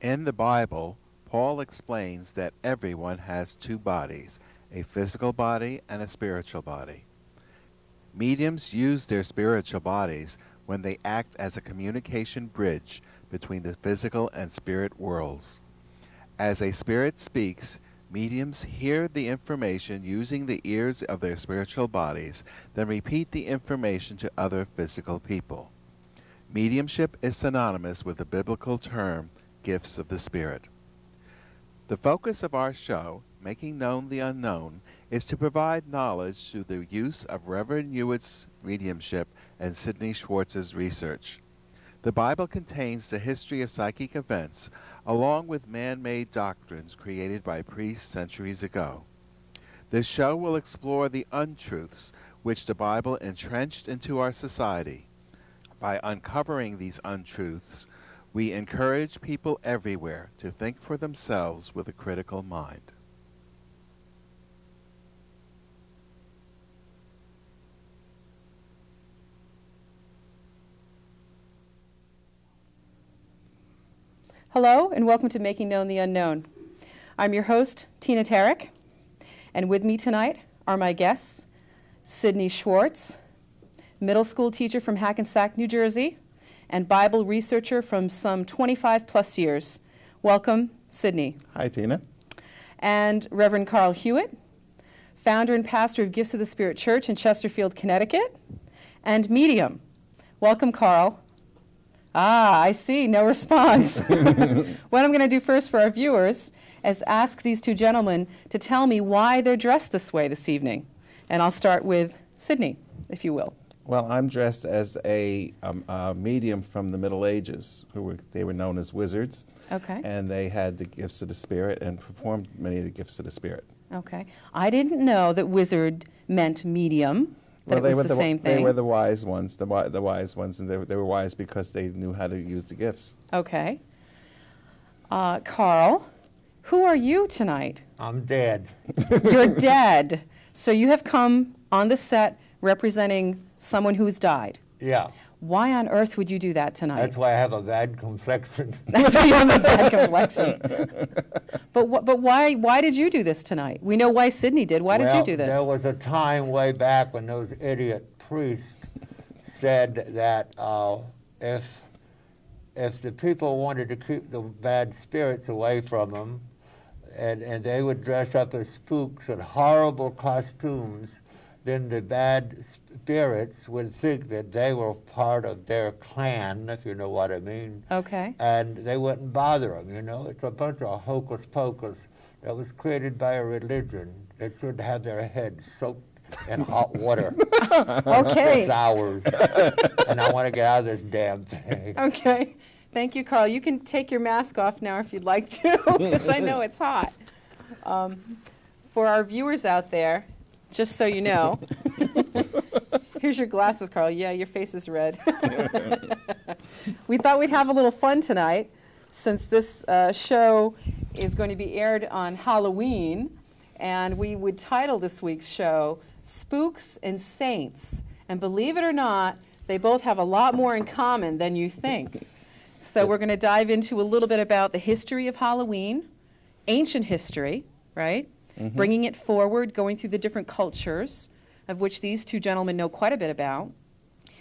In the Bible, Paul explains that everyone has two bodies, a physical body and a spiritual body. Mediums use their spiritual bodies when they act as a communication bridge between the physical and spirit worlds. As a spirit speaks, mediums hear the information using the ears of their spiritual bodies, then repeat the information to other physical people. Mediumship is synonymous with the biblical term, gifts of the Spirit. The focus of our show, Making Known the Unknown, is to provide knowledge through the use of Reverend Hewitt's mediumship and Sidney Schwartz's research. The Bible contains the history of psychic events, along with man-made doctrines created by priests centuries ago. This show will explore the untruths which the Bible entrenched into our society. By uncovering these untruths, we encourage people everywhere to think for themselves with a critical mind. Hello, and welcome to Making Known the Unknown. I'm your host, Tina Tarryk, and with me tonight are my guests, Sidney Schwartz, middle school teacher from Hackensack, New Jersey, and Bible researcher from some 25 plus years. Welcome, Sidney. Hi, Tina. And Reverend Carl Hewitt, founder and pastor of Gifts of the Spirit Church in Chesterfield, Connecticut, and medium. Welcome, Carl. Ah, I see, no response. What I'm going to do first for our viewers is ask these two gentlemen to tell me why they're dressed this way this evening. And I'll start with Sidney, if you will. Well, I'm dressed as a medium from the Middle Ages. They were known as wizards. Okay. And they had the gifts of the Spirit and performed many of the gifts of the Spirit. Okay. I didn't know that wizard meant medium. That Well, it was the same thing. They were the wise ones, the wise ones, and they were wise because they knew how to use the gifts. Okay. Carl, who are you tonight? I'm dead. You're dead. So you have come on the set representing someone who's died. Yeah. Why on earth would you do that tonight? That's why I have a bad complexion. That's why you have a bad complexion. But why did you do this tonight? We know why Sidney did. Why did you do this? There was a time way back when those idiot priests said that if the people wanted to keep the bad spirits away from them, and they would dress up as spooks in horrible costumes, then the bad spirits would think that they were part of their clan, if you know what I mean. Okay. And they wouldn't bother them, you know. It's a bunch of hocus pocus that was created by a religion that should have their heads soaked in hot water for 6 hours. And I want to get out of this damn thing. Okay. Thank you, Carl. You can take your mask off now if you'd like to, because I know it's hot. For our viewers out there, just so you know, here's your glasses, Carl. Yeah, your face is red. We thought we'd have a little fun tonight, since this show is going to be aired on Halloween, and we would title this week's show, Spooks and Saints. And believe it or not, they both have a lot more in common than you think. So we're going to dive into a little bit about the history of Halloween, ancient history, right? Mm-hmm. Bringing it forward, going through the different cultures, of which these two gentlemen know quite a bit about.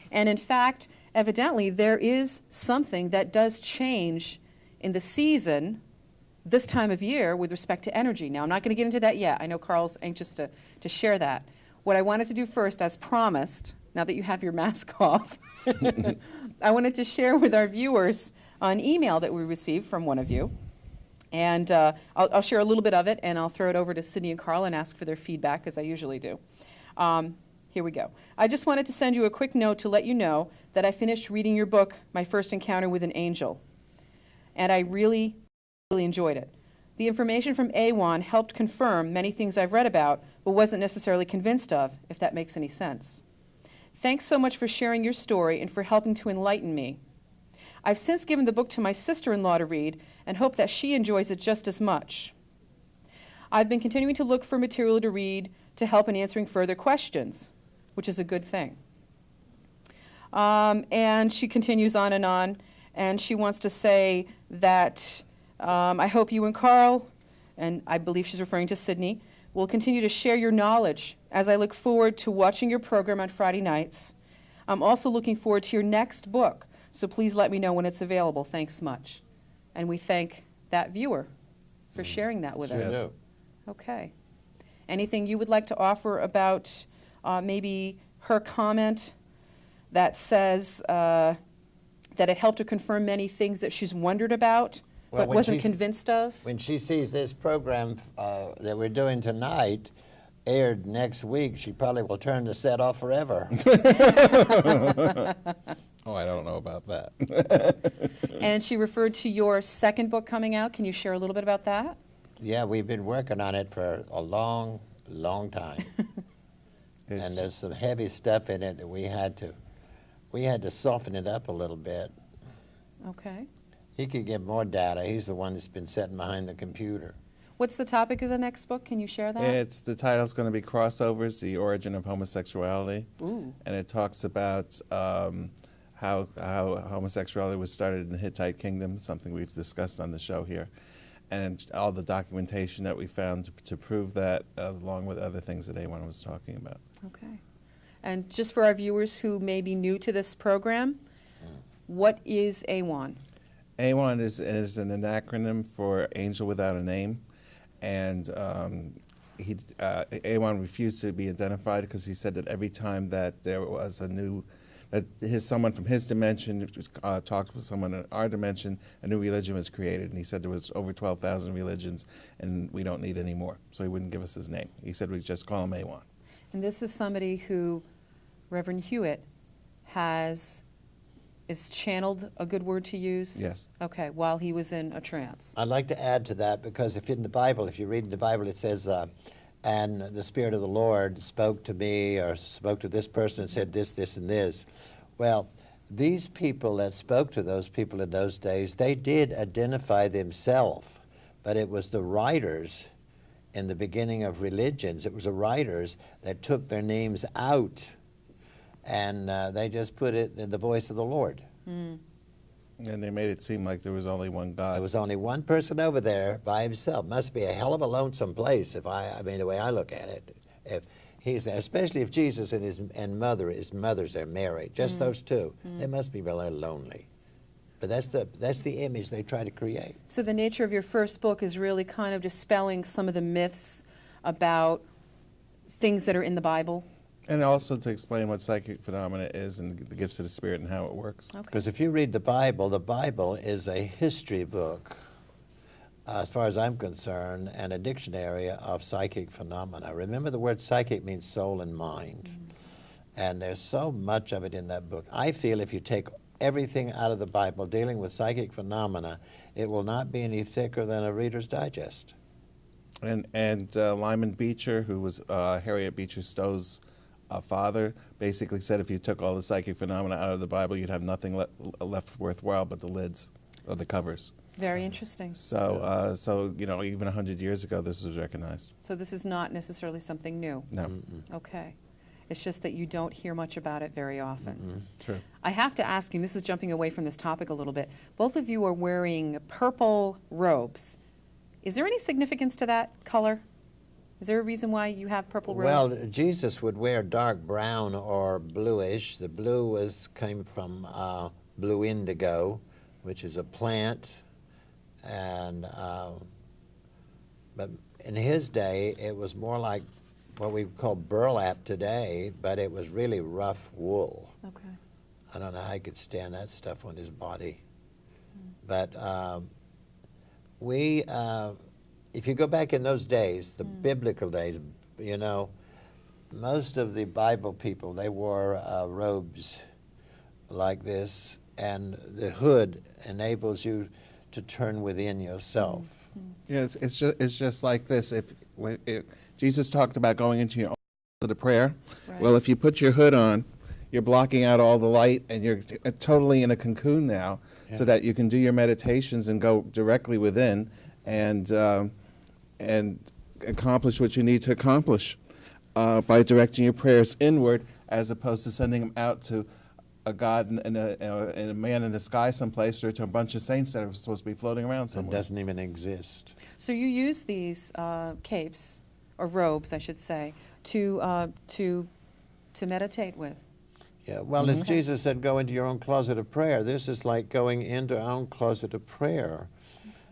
And in fact, evidently, there is something that does change in the season this time of year with respect to energy. Now, I'm not going to get into that yet. I know Carl's anxious to share that. What I wanted to do first, as promised, now that you have your mask off, I wanted to share with our viewers an email that we received from one of you. And I'll share a little bit of it, and I'll throw it over to Sidney and Carl and ask for their feedback, as I usually do. Here we go. I just wanted to send you a quick note to let you know that I finished reading your book, My First Encounter with an Angel. And I really, really enjoyed it. The information from A1 helped confirm many things I've read about, but wasn't necessarily convinced of, if that makes any sense. Thanks so much for sharing your story and for helping to enlighten me. I've since given the book to my sister-in-law to read and hope that she enjoys it just as much. I've been continuing to look for material to read to help in answering further questions, which is a good thing. And she continues on, and she wants to say that I hope you and Carl, and I believe she's referring to Sidney, will continue to share your knowledge as I look forward to watching your program on Friday nights. I'm also looking forward to your next book, so please let me know when it's available. Thanks much. And we thank that viewer for sharing that with us. do. Okay. Anything you would like to offer about maybe her comment that says that it helped her confirm many things that she's wondered about but wasn't convinced of? When she sees this program that we're doing tonight aired next week, she probably will turn the set off forever. Oh, I don't know about that. And she referred to your second book coming out. Can you share a little bit about that? Yeah, we've been working on it for a long, long time. And there's some heavy stuff in it that we had to soften it up a little bit. Okay. He could get more data. He's the one that's been sitting behind the computer. What's the topic of the next book? Can you share that? The title's going to be Crossovers, the Origin of Homosexuality. Ooh. And it talks about how homosexuality was started in the Hittite kingdom, something we've discussed on the show here, and all the documentation that we found to prove that, along with other things that Awan was talking about. Okay. And just for our viewers who may be new to this program, what is AWAN? AWAN is an acronym for Angel Without a Name, and AWAN refused to be identified because he said that every time that there was someone from his dimension talked with someone in our dimension, a new religion was created, and he said there was over 12,000 religions, and we don't need any more. So he wouldn't give us his name. He said we just call him AWAN. And this is somebody who Reverend Hewitt is channeled a good word to use? Yes. Okay, while he was in a trance. I'd like to add to that because if in the Bible, if you read in the Bible, it says, and the Spirit of the Lord spoke to me or spoke to this person and said this, this, and this. Well, these people that spoke to those people in those days, they did identify themselves, but it was the writers in the beginning of religions, it was the writers that took their names out and they just put it in the voice of the Lord. Mm. And they made it seem like there was only one God. There was only one person over there by himself. Must be a hell of a lonesome place if I mean the way I look at it. If he's there, especially if Jesus and his mothers are married, just those two, they must be really lonely. But that's the image they try to create. So the nature of your first book is really kind of dispelling some of the myths about things that are in the Bible. And also to explain what psychic phenomena is and the gifts of the Spirit and how it works. Okay. Because if you read the Bible is a history book, as far as I'm concerned, and a dictionary of psychic phenomena. Remember, the word psychic means soul and mind. And there's so much of it in that book. I feel if you take everything out of the Bible dealing with psychic phenomena, it will not be any thicker than a Reader's Digest. And Lyman Beecher, who was Harriet Beecher Stowe's father, basically said if you took all the psychic phenomena out of the Bible, you'd have nothing left worthwhile but the lids or the covers. Very interesting. So, even 100 years ago, this was recognized. So this is not necessarily something new? No. Okay. It's just that you don't hear much about it very often. True. I have to ask you, this is jumping away from this topic a little bit. Both of you are wearing purple robes. Is there any significance to that color? Is there a reason why you have purple robes? Well, Jesus would wear dark brown or bluish. The blue came from blue indigo, which is a plant. And but in his day, it was more like what we call burlap today, but it was really rough wool. Okay. I don't know how he could stand that stuff on his body. But if you go back in those days, the biblical days, most of the Bible people, they wore robes like this, and the hood enables you to turn within yourself. Yeah, it's just like this. If Jesus talked about going into your own to the prayer. Right. Well, if you put your hood on, you're blocking out all the light, and you're totally in a cocoon now, so that you can do your meditations and go directly within and accomplish what you need to accomplish by directing your prayers inward, as opposed to sending them out to a god and a man in the sky someplace, or to a bunch of saints that are supposed to be floating around It somewhere. doesn't even exist. So you use these capes, or robes, I should say, to meditate with. Yeah, well, as Jesus said, go into your own closet of prayer. This is like going into our own closet of prayer,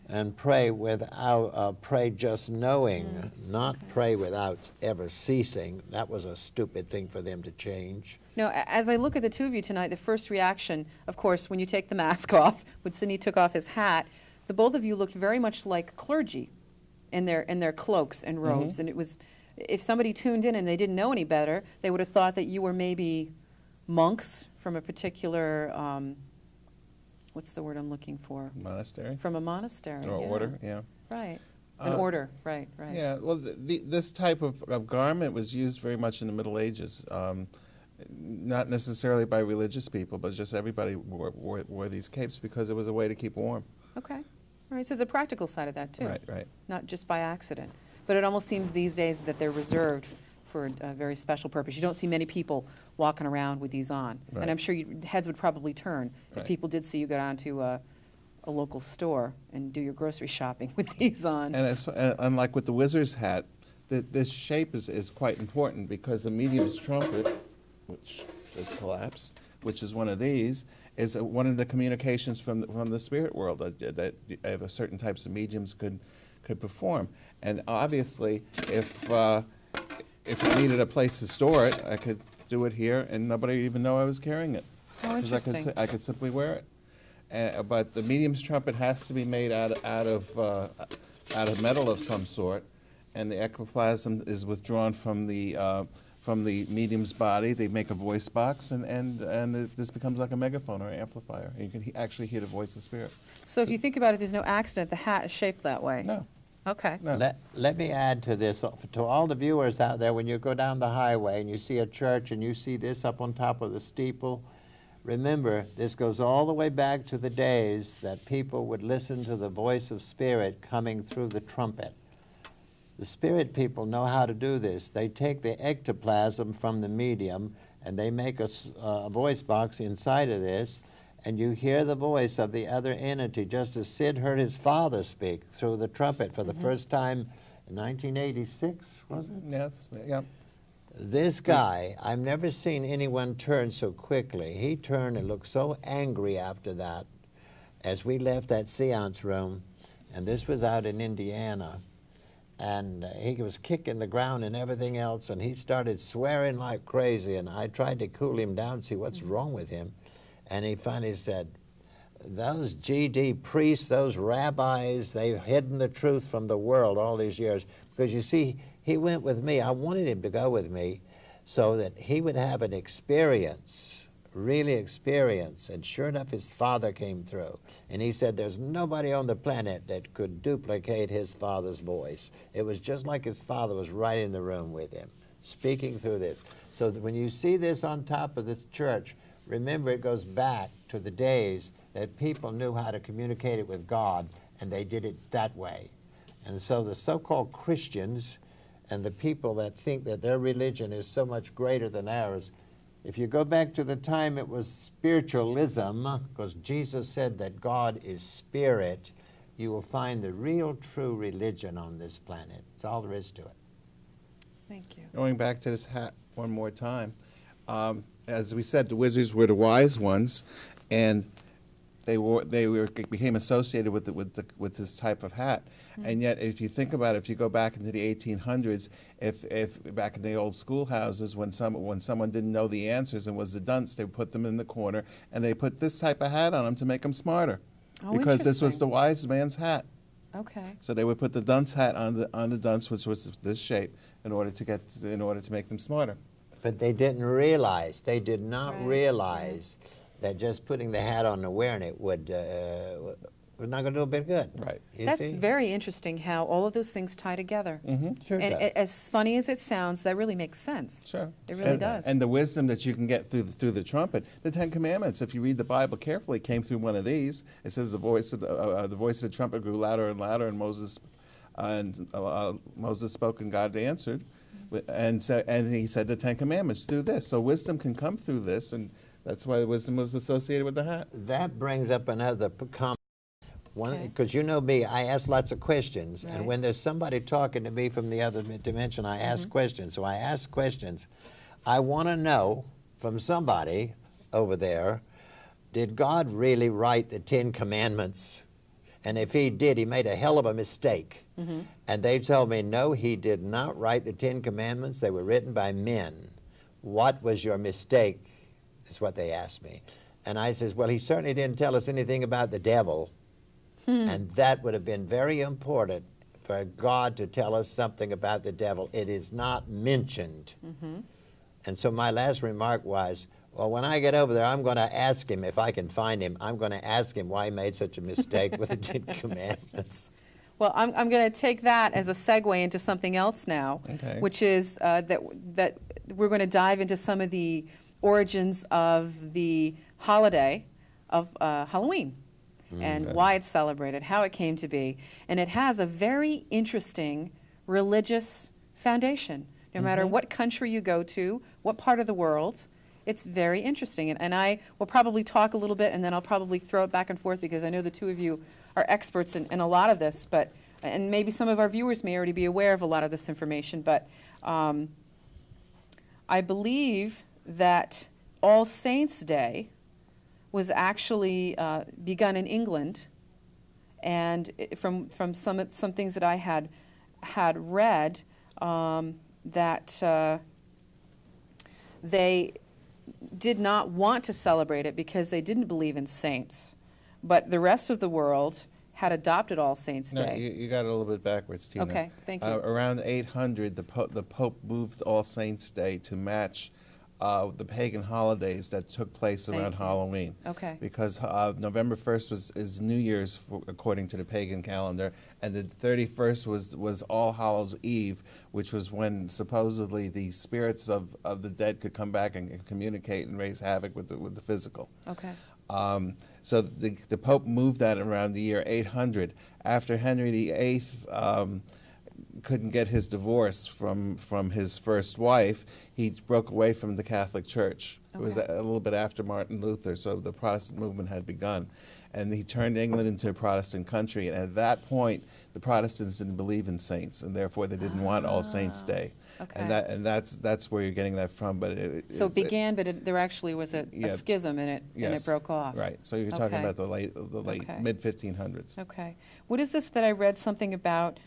and pray without pray just knowing, not pray without ever ceasing. That was a stupid thing for them to change. Now, as I look at the two of you tonight, the first reaction, of course, when you take the mask off, when Sidney took off his hat, the both of you looked very much like clergy in their cloaks and robes. And it was, if somebody tuned in and they didn't know any better, they would have thought that you were maybe monks from a particular, what's the word I'm looking for? Monastery? From a monastery. Or yeah. order, yeah. Right. An order, right. Yeah, well, this type of garment was used very much in the Middle Ages. Not necessarily by religious people, but just everybody wore these capes because it was a way to keep warm. Okay. All right, so there's a practical side of that, too. Right. Not just by accident. But it almost seems these days that they're reserved for a very special purpose. You don't see many people walking around with these on. Right. And I'm sure heads would probably turn if Right. people did see you go down to a local store and do your grocery shopping with these on. And unlike with the wizard's hat, this shape is quite important because the medium's trumpet, which is collapsed, which is one of these, is one of the communications from the spirit world that certain types of mediums could perform. And obviously, if I needed a place to store it, I could do it here, and nobody would even know I was carrying it. Oh, interesting. I could simply wear it. But the medium's trumpet has to be made out of metal of some sort, and the ectoplasm is withdrawn from the medium's body. They make a voice box, and this becomes like a megaphone or an amplifier. You can actually hear the voice of spirit. So if you think about it, there's no accident. The hat is shaped that way. No. Okay. No. Let me add to this, to all the viewers out there, when you go down the highway and you see a church and you see this up on top of the steeple, remember, this goes all the way back to the days that people would listen to the voice of spirit coming through the trumpet. The spirit people know how to do this. They take the ectoplasm from the medium and they make a voice box inside of this, and you hear the voice of the other entity, just as Sid heard his father speak through the trumpet for the first time in 1986, was it? Yes. Yep. This guy, I've never seen anyone turn so quickly. He turned and looked so angry after that as we left that seance room, and this was out in Indiana, and he was kicking the ground and everything else, and he started swearing like crazy, and I tried to cool him down, see what's wrong with him, and he finally said, those GD priests, those rabbis, they've hidden the truth from the world all these years, because you see, he went with me. I wanted him to go with me so that he would have an experience, really experience. And sure enough, his father came through. And he said there's nobody on the planet that could duplicate his father's voice. It was just like his father was right in the room with him, speaking through this. So that when you see this on top of this church, remember it goes back to the days that people knew how to communicate it with God, and they did it that way. And so the so-called Christians and the people that think that their religion is so much greater than ours, if you go back to the time it was spiritualism, because Jesus said that God is spirit, you will find the real true religion on this planet. That's all there is to it. Thank you. Going back to this hat one more time, as we said, the wizards were the wise ones, and they became associated with this type of hat. And yet, if you think about it, if you go back into the 1800s, if back in the old schoolhouses, when someone didn't know the answers and was the dunce, they put them in the corner and they put this type of hat on them to make them smarter, because this was the wise man's hat. Okay. So they would put the dunce hat on the dunce, which was this shape, in order to make them smarter. But they didn't realize, they did not Right, realize that just putting the hat on and wearing it was not going to do a bit of good. Right. You That's see? very interesting how all of those things tie together. Sure And does. as funny as it sounds, that really makes sense. Sure. It really does. And the wisdom that you can get through the trumpet. The Ten Commandments, if you read the Bible carefully, came through one of these. It says the voice of the trumpet grew louder and louder, and Moses spoke and God answered. And he said the Ten Commandments through this. So wisdom can come through this, and That's why wisdom was associated with the hat. That brings up another comment. Okay. Because you know me, I ask lots of questions, Right. and when there's somebody talking to me from the other dimension, I ask questions. So I ask questions. I want to know from somebody over there, did God really write the 10 Commandments? And if he did, he made a hell of a mistake. And they told me, no, he did not write the 10 Commandments. They were written by men. What was your mistake, is what they asked me. And I says, well, he certainly didn't tell us anything about the devil. And that would have been very important for God to tell us something about the devil. It is not mentioned. And so my last remark was, well, when I get over there, I'm going to ask him, if I can find him, I'm going to ask him why he made such a mistake with the 10 Commandments. Well, I'm going to take that as a segue into something else now, Okay. which is that we're going to dive into some of the origins of the holiday of Halloween and why it's celebrated, how it came to be. And it has a very interesting religious foundation. No matter what country you go to, what part of the world, it's very interesting. And I will probably talk a little bit, and then I'll probably throw it back and forth because I know the two of you are experts in a lot of this, and maybe some of our viewers may already be aware of a lot of this information, but I believe that All Saints' Day was actually begun in England, and from some things that I had read, that they did not want to celebrate it because they didn't believe in saints, but the rest of the world had adopted All Saints' No, Day. you got it a little bit backwards, Tina. Okay, thank you. Around 800, the Pope moved All Saints' Day to match the pagan holidays that took place around Thank you. Halloween. Okay. Because November 1st is New Year's according to the pagan calendar, and the 31st was All Hallows Eve, which was when supposedly the spirits of the dead could come back and communicate and raise havoc with the physical. Okay. So the Pope moved that around the year 800. After Henry VIII couldn't get his divorce from his first wife, he broke away from the Catholic Church. It was Okay. a little bit after Martin Luther, so the Protestant movement had begun. And he turned England into a Protestant country, and at that point, the Protestants didn't believe in saints, and therefore they didn't want All Saints' Day. Okay. And that's where you're getting that from. But So it began, but there actually was a Yeah. schism in it, and it Yes. broke off. Right. So you're talking Okay. about the late Okay. mid-1500s. Okay. What is this that I read something about,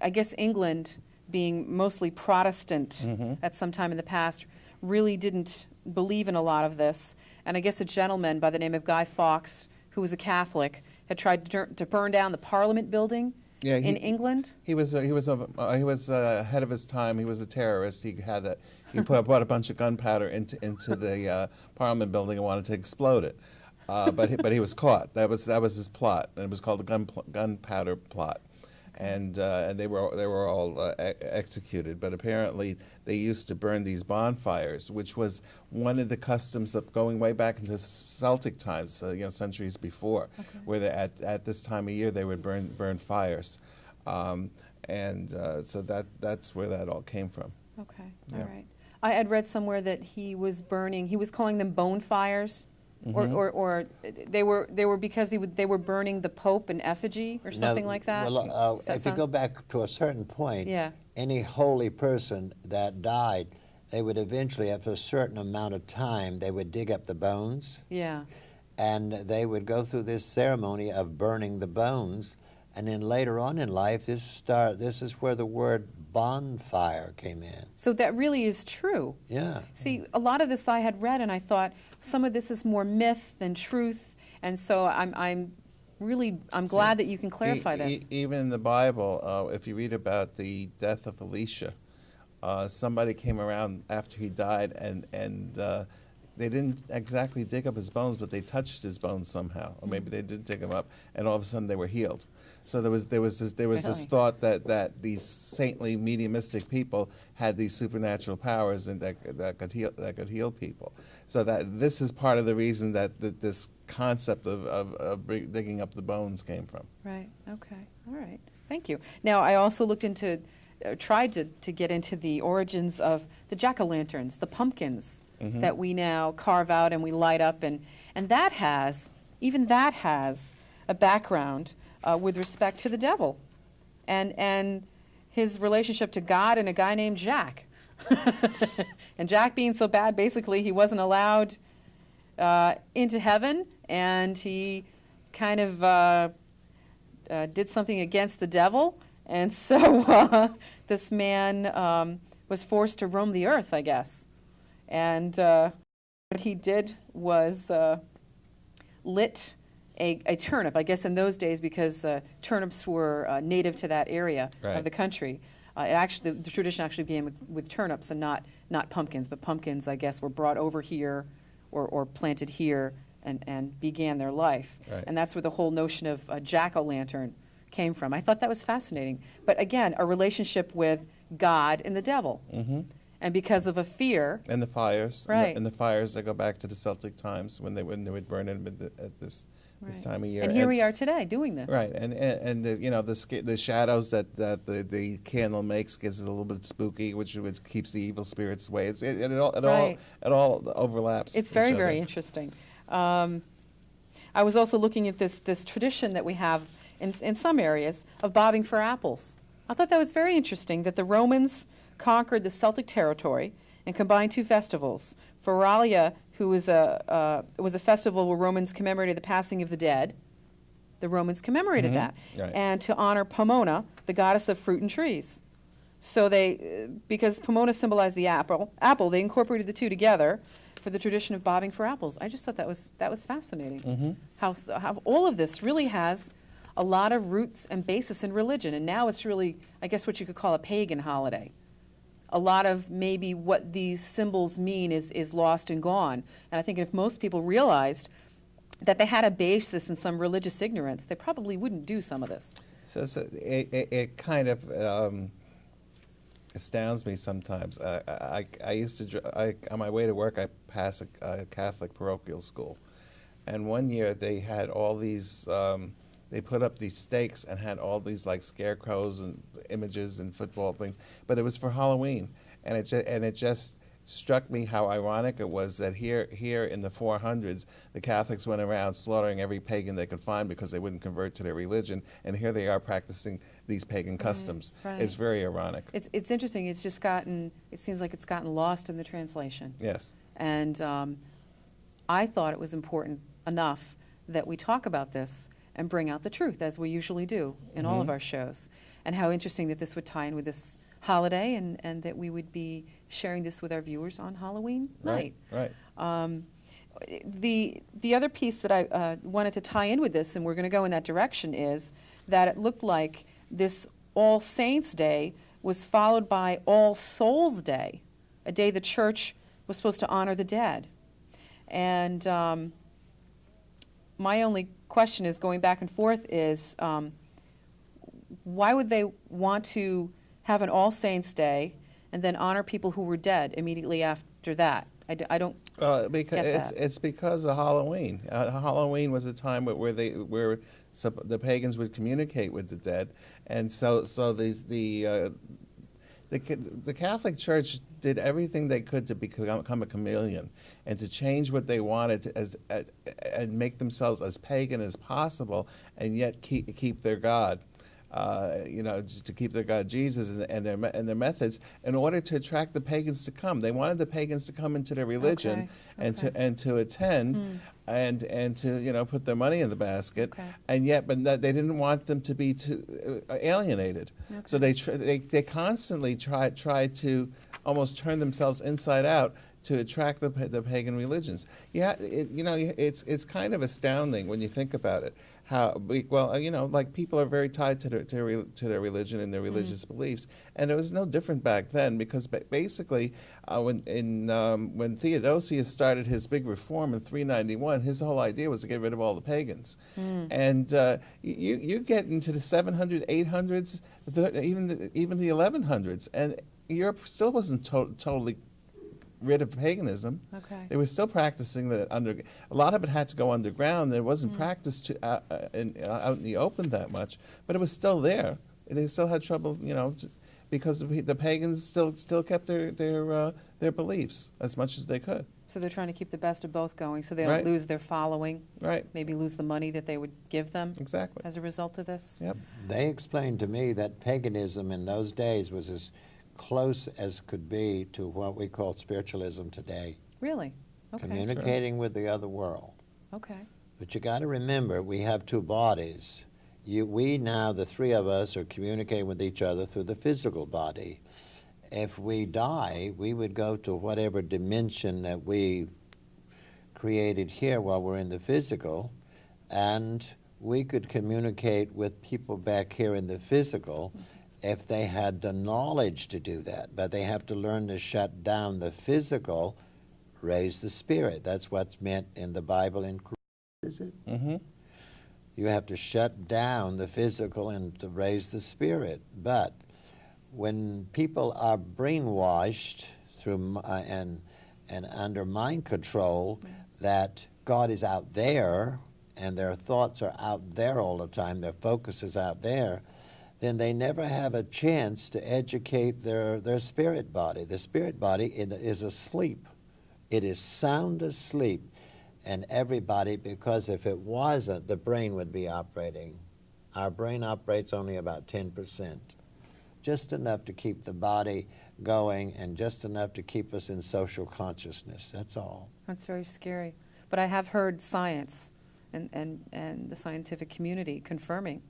I guess England being mostly Protestant at some time in the past really didn't believe in a lot of this. And I guess a gentleman by the name of Guy Fawkes, who was a Catholic, had tried to burn down the Parliament building in England. He was ahead of his time. He was a terrorist. He brought a bunch of gunpowder into the Parliament building and wanted to explode it. But he was caught. That was his plot, and it was called the gunpowder plot. And they were all executed. But apparently they used to burn these bonfires, which was one of the customs of going way back into Celtic times, centuries before, where at this time of year they would burn fires, so that's where that all came from. Okay, Yeah. all right. I had read somewhere that he was calling them bone fires, or they were because they were burning the Pope in effigy or something like that. Well, Does that if you sound- go back to a certain point, Yeah. any holy person that died, they would eventually, after a certain amount of time, they would dig up the bones, Yeah. and they would go through this ceremony of burning the bones. And then later on in life, this is where the word bonfire came in. So that really is true. Yeah. See, a lot of this I had read, and I thought some of this is more myth than truth, and so I'm glad that you can clarify this. Even in the Bible, if you read about the death of Elisha, somebody came around after he died, and they didn't exactly dig up his bones, but they touched his bones somehow, or maybe they did dig them up, and all of a sudden they were healed. So there was this Really? thought that these saintly mediumistic people had these supernatural powers and that could heal people. So that this is part of the reason that this concept of digging up the bones came from. Right, okay, all right, thank you. Now, I also looked into, tried to get into the origins of the jack-o'-lanterns, the pumpkins, that we now carve out and we light up, and that has, even that has a background with respect to the devil and his relationship to God and a guy named Jack. And Jack being so bad, basically he wasn't allowed into heaven, and he kind of did something against the devil, and so this man was forced to roam the earth, I guess. And what he did was lit a turnip, I guess in those days, because turnips were native to that area of the country. The tradition actually began with turnips and not pumpkins, but pumpkins, I guess, were brought over here or planted here and began their life. Right. And that's where the whole notion of a jack-o'-lantern came from. I thought that was fascinating. But again, a relationship with God and the devil. Mm-hmm. And because of a fear. And the fires. Right. And the fires that go back to the Celtic times when they would burn it at this time of year. And here we are today doing this. Right, and the shadows that the candle makes gives it a little bit spooky, which keeps the evil spirits away. It all overlaps. It's very, very interesting. I was also looking at this tradition that we have in some areas of bobbing for apples. I thought that was very interesting, that the Romans conquered the Celtic territory and combined two festivals. Feralia, who was a festival where Romans commemorated the passing of the dead. The Romans commemorated that. Right. And to honor Pomona, the goddess of fruit and trees. So because Pomona symbolized the apple, they incorporated the two together for the tradition of bobbing for apples. I just thought that was fascinating. Mm-hmm. How all of this really has a lot of roots and basis in religion, and now it's really, I guess, what you could call a pagan holiday. A lot of maybe what these symbols mean is lost and gone. And I think if most people realized that they had a basis in some religious ignorance, they probably wouldn't do some of this. So it kind of astounds me sometimes. I used to, on my way to work, I pass a Catholic parochial school. And one year they had all these, they put up these stakes and had all these like scarecrows and images and football things, but it was for Halloween, and it just struck me how ironic it was that here in the 400s the Catholics went around slaughtering every pagan they could find because they wouldn't convert to their religion, and here they are practicing these pagan customs. Right. It's very ironic. It's interesting. It's just it seems like it's gotten lost in the translation. Yes. And I thought it was important enough that we talk about this and bring out the truth, as we usually do in all of our shows. And how interesting that this would tie in with this holiday, and that we would be sharing this with our viewers on Halloween night. Right. The other piece that I wanted to tie in with this, and we're going to go in that direction, is that it looked like this All Saints Day was followed by All Souls Day, a day the church was supposed to honor the dead. And my only question is, going back and forth, is why would they want to have an All Saints Day and then honor people who were dead immediately after that? I don't because get that. it's because of Halloween. Halloween was a time where the pagans would communicate with the dead, and so the Catholic Church did everything they could to become a chameleon and to change what they wanted and make themselves as pagan as possible, and yet keep their God. To keep their God Jesus and their methods in order to attract the pagans to come. They wanted the pagans to come into their religion and to attend and to put their money in the basket. And yet, but they didn't want them to be alienated. So they constantly try to almost turn themselves inside out to attract the pagan religions. Yeah, it's kind of astounding when you think about it. Like people are very tied to their religion and their religious beliefs, and it was no different back then, because basically when Theodosius started his big reform in 391, his whole idea was to get rid of all the pagans. And you get into the 700s, 800s, even the 1100s, and Europe still wasn't totally rid of paganism. They were still practicing that a lot of it had to go underground, and it wasn't practiced out in the open that much, but it was still there. They still had trouble, because the pagans still kept their beliefs as much as they could. So they're trying to keep the best of both going so they don't Right. lose their following, Right. maybe lose the money that they would give them Exactly. as a result of this? Yep. They explained to me that paganism in those days was as close as could be to what we call spiritualism today, Really? Okay. communicating with the other world. Okay. But you got to remember, we have two bodies. We now, the three of us, are communicating with each other through the physical body. If we die, we would go to whatever dimension that we created here while we're in the physical, and we could communicate with people back here in the physical if they had the knowledge to do that. But they have to learn to shut down the physical, raise the spirit. That's what's meant in the Bible in Christ, is it? Mm-hmm. You have to shut down the physical and to raise the spirit. But when people are brainwashed through and under mind control that God is out there and their thoughts are out there all the time, their focus is out there, then they never have a chance to educate their spirit body. The spirit body is asleep. It is sound asleep. And everybody, because if it wasn't, the brain would be operating. Our brain operates only about 10%. Just enough to keep the body going and just enough to keep us in social consciousness. That's all. That's very scary. But I have heard science and the scientific community confirming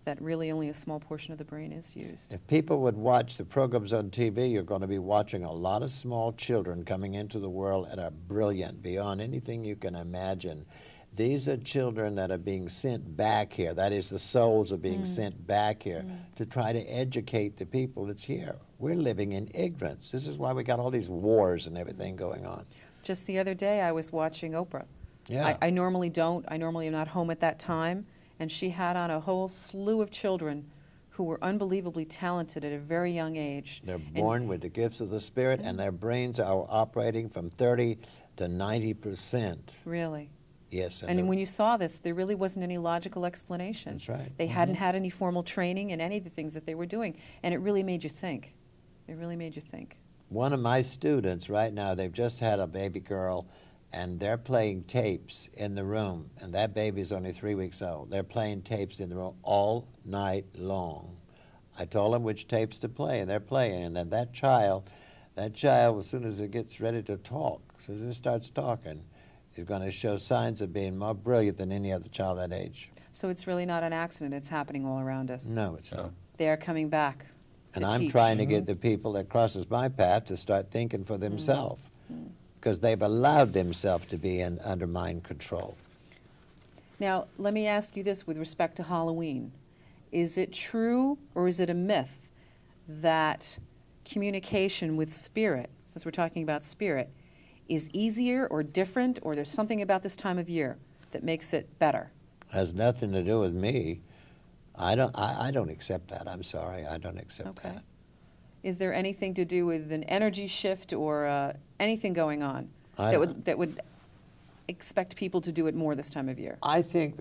that really only a small portion of the brain is used. If people would watch the programs on TV, you're going to be watching a lot of small children coming into the world that are brilliant beyond anything you can imagine. These are children that are being sent back here. That is, the souls are being sent back here to try to educate the people that's here. We're living in ignorance. This is why we got all these wars and everything going on. Just the other day, I was watching Oprah. Yeah. I normally don't. I normally am not home at that time. And she had on a whole slew of children who were unbelievably talented at a very young age. They're born with the gifts of the Spirit, and their brains are operating from 30 to 90%. Really? Yes. And when you saw this, there really wasn't any logical explanation. That's right. They hadn't had any formal training in any of the things that they were doing. And it really made you think. It really made you think. One of my students right now, they've just had a baby girl, and they're playing tapes in the room, and that baby's only 3 weeks old. They're playing tapes in the room all night long. I told them which tapes to play, and they're playing. And that child, as soon as it gets ready to talk, as soon as it starts talking, is going to show signs of being more brilliant than any other child that age. So it's really not an accident. It's happening all around us. No, it's not. They are coming back And to I'm teach. trying to get the people that crosses my path to start thinking for themselves, because they've allowed themselves to be under mind control. Now, let me ask you this with respect to Halloween. Is it true or is it a myth that communication with spirit, since we're talking about spirit, is easier or different, or there's something about this time of year that makes it better? Has nothing to do with me. I don't accept that. I'm sorry. I don't accept that. Is there anything to do with an energy shift or anything going on that would expect people to do it more this time of year? I think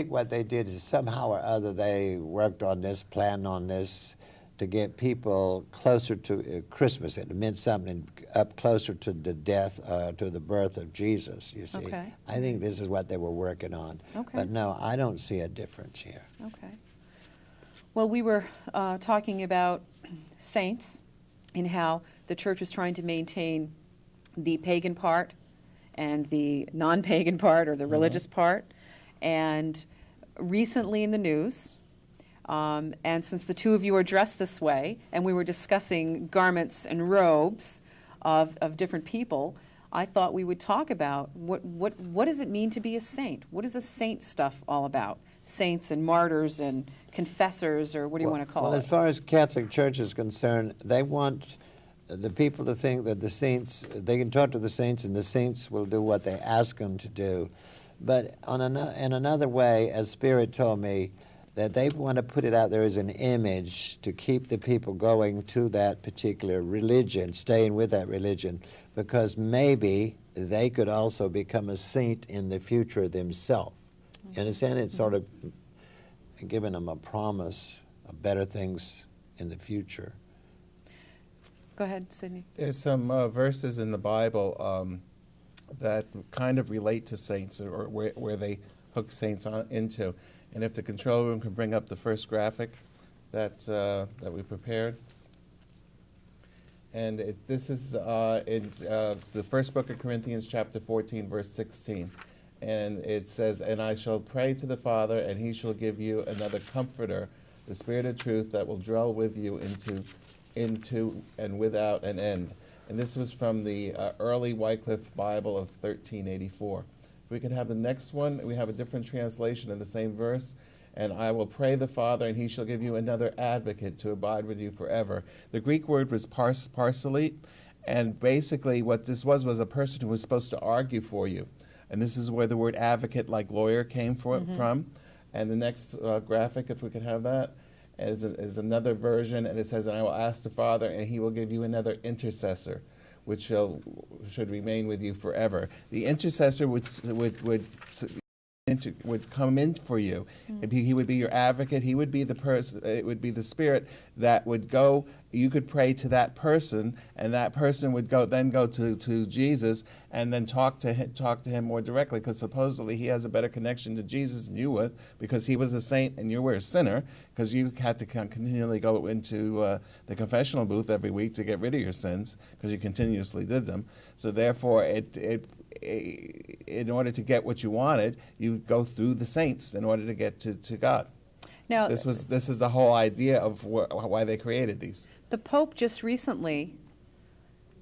what they did is somehow or other they worked on this, planned on this to get people closer to Christmas. It meant something up closer to the death, to the birth of Jesus, you see. Okay. I think this is what they were working on. Okay. But no, I don't see a difference here. Okay. Well, we were talking about saints and how the church was trying to maintain the pagan part and the non-pagan part, or the religious part. And recently in the news, and since the two of you are dressed this way, and we were discussing garments and robes of different people, I thought we would talk about what does it mean to be a saint? What is the saint stuff all about? Saints and martyrs and confessors, or what do you want to call it? Well, as far as Catholic Church is concerned, they want the people to think that the saints, they can talk to the saints and the saints will do what they ask them to do. But in another way, as Spirit told me, that they want to put it out there as an image to keep the people going to that particular religion, staying with that religion, because maybe they could also become a saint in the future themselves. You understand? It's sort of giving them a promise of better things in the future. Go ahead, Sidney. There's some verses in the Bible that kind of relate to saints, or where they hook saints into. And if the control room can bring up the first graphic that we prepared. And this is in the first book of Corinthians, chapter 14, verse 16. And it says, "And I shall pray to the Father, and he shall give you another comforter, the Spirit of truth that will dwell with you into and without an end." And this was from the early Wycliffe Bible of 1384. If we could have the next one, we have a different translation of the same verse. "And I will pray the Father, and he shall give you another advocate to abide with you forever." The Greek word was parselete, and basically what this was a person who was supposed to argue for you. And this is where the word advocate, like lawyer, came from. And the next graphic, if we could have that, is another version, and it says, "And I will ask the Father, and he will give you another intercessor, which should remain with you forever." The intercessor would come in for you. He would be your advocate. He would be the person. It would be the Spirit that would go. You could pray to that person, and that person would go to Jesus, and then talk to him more directly, because supposedly he has a better connection to Jesus than you would, because he was a saint and you were a sinner, because you had to continually go into the confessional booth every week to get rid of your sins, because you continuously did them. So therefore, in order to get what you wanted, you go through the saints in order to get to God. Now, This is the whole idea of why they created these. the Pope just recently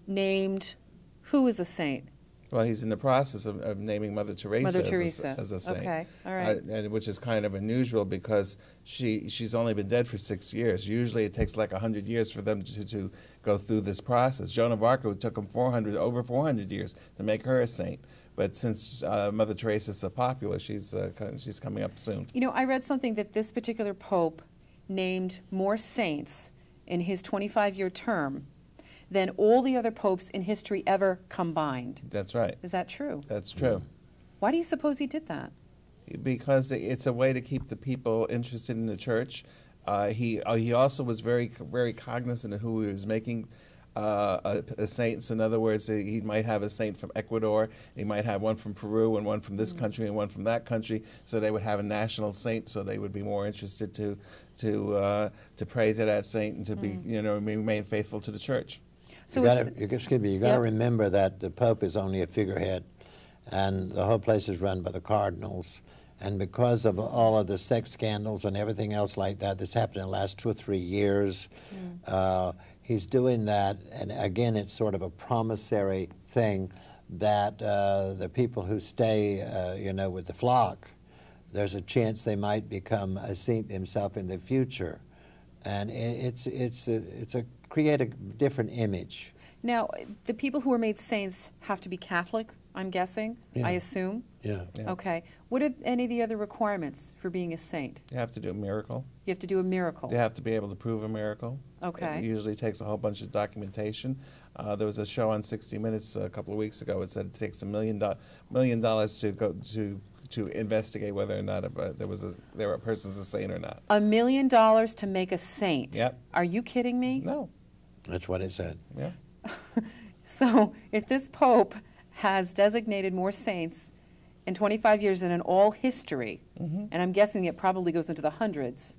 named who is a saint? Well, he's in the process of naming Mother Teresa, Mother Teresa. As a saint. Okay, all right. And which is kind of unusual, because she's only been dead for 6 years. Usually it takes like 100 years for them to go through this process. Joan of Arc, it took them over 400 years to make her a saint. But since Mother Teresa is so popular, she's coming up soon. You know, I read something that this particular Pope named more saints in his 25-year term than all the other popes in history ever combined. That's right. Is that true? That's true. Why do you suppose he did that? Because it's a way to keep the people interested in the church. He also was very, very cognizant of who he was making a saint. So in other words, he might have a saint from Ecuador, he might have one from Peru, and one from this country, and one from that country. So they would have a national saint. So they would be more interested to pray to that saint and to be, remain faithful to the church. So you got to Yep. remember that the Pope is only a figurehead, and the whole place is run by the cardinals. And because of all of the sex scandals and everything else like that that's happened in the last 2 or 3 years, he's doing that. And again, it's sort of a promissory thing that the people who stay, with the flock, there's a chance they might become a saint themselves in the future. And it's a create a different image. Now, the people who are made saints have to be Catholic, I'm guessing, Yeah. I assume? Yeah. Okay. What are any of the other requirements for being a saint? You have to do a miracle. You have to do a miracle. You have to be able to prove a miracle. Okay. It usually takes a whole bunch of documentation. There was a show on 60 Minutes a couple of weeks ago. It said it takes $1 million to go to investigate whether or not there were a person's a saint or not. $1 million to make a saint? Yep. Are you kidding me? No. That's what it said. Yeah. So if this Pope has designated more saints in 25 years than in all history, and I'm guessing it probably goes into the hundreds,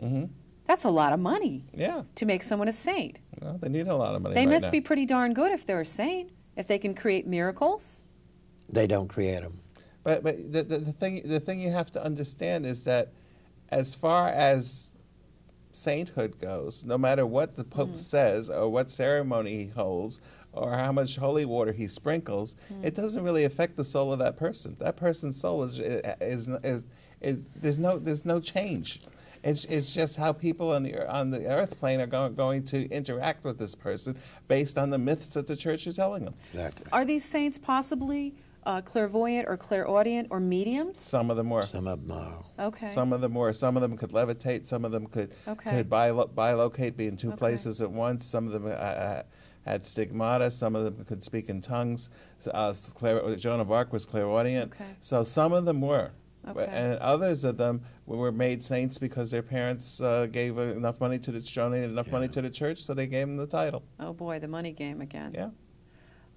that's a lot of money Yeah. to make someone a saint. Well, they need a lot of money. They right must now. be pretty darn good if they're a saint, if they can create miracles. They don't create them. But the thing you have to understand is that, as far as sainthood goes, no matter what the Pope says or what ceremony he holds or how much holy water he sprinkles, it doesn't really affect the soul of that person. That person's soul is there's no change. It's just how people on the earth plane are going to interact with this person based on the myths that the church is telling them. Exactly. Are these saints possibly clairvoyant or clairaudient or mediums? Some of them were. Some of them are. Okay. Some of them were. Some of them could levitate. Some of them could bilocate, be in two places at once. Some of them had stigmata. Some of them could speak in tongues. Joan of Arc was clairaudient. Okay. So some of them were. Okay. And others of them were made saints because their parents gave enough money to donated enough money to the church, so they gave them the title. Oh boy, the money game again. Yeah.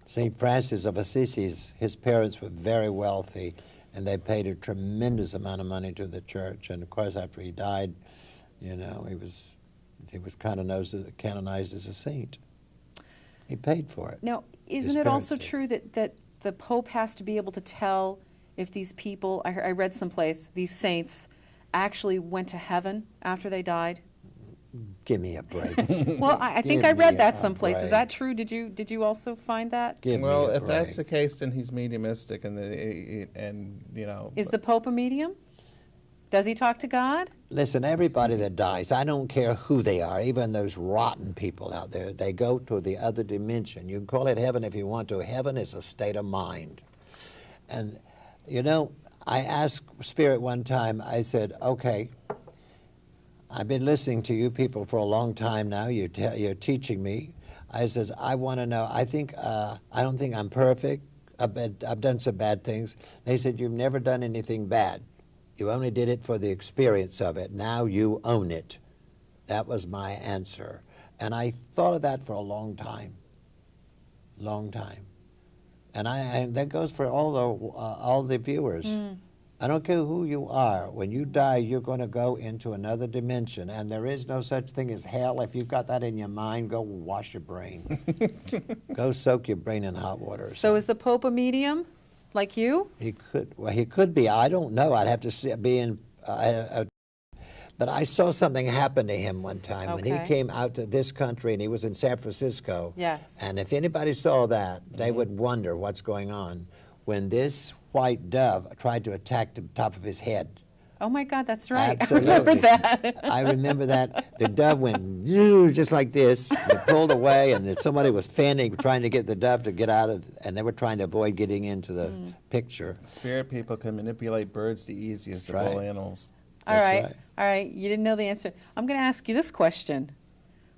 St. Francis of Assisi, his parents were very wealthy, and they paid a tremendous amount of money to the church. And of course, after he died, you know, he was canonized as a saint. He paid for it. Now, His isn't it parents also did. true that the Pope has to be able to tell if these people, I read someplace, these saints actually went to heaven after they died? Give me a break. Well, I think Give I read me that a someplace. Is break. that true? Did you also find that? Give Well, me a if that's the break. case, then he's mediumistic, and you know. Is the Pope a medium? Does he talk to God? Listen, everybody that dies, I don't care who they are, even those rotten people out there, they go to the other dimension. You can call it heaven if you want to. Heaven is a state of mind. And, you know, I asked Spirit one time, I said, okay, I've been listening to you people for a long time now. You're teaching me. I says, I want to know. I don't think I'm perfect. I've done some bad things. They said, you've never done anything bad. You only did it for the experience of it. Now you own it. That was my answer. And I thought of that for a long time. Long time. And that goes for all the viewers. I don't care who you are. When you die, you're going to go into another dimension, and there is no such thing as hell. If you've got that in your mind, go wash your brain. Go soak your brain in hot water. So is the Pope a medium, like you? He could. Well, he could be. I don't know. I'd have to be in. But I saw something happen to him one time when he Okay. came out to this country, and he was in San Francisco. Yes. And if anybody saw that, they would wonder what's going on. When this white dove tried to attack the top of his head. Oh my God, that's right. Absolutely. I remember that. I remember that. The dove went "Zoo," just like this. It pulled away, and then somebody was fanning, trying to get the dove to get out of, and they were trying to avoid getting into the picture. Spirit people can manipulate birds the easiest That's of all right. animals. All That's right. right. All right. You didn't know the answer. I'm going to ask you this question.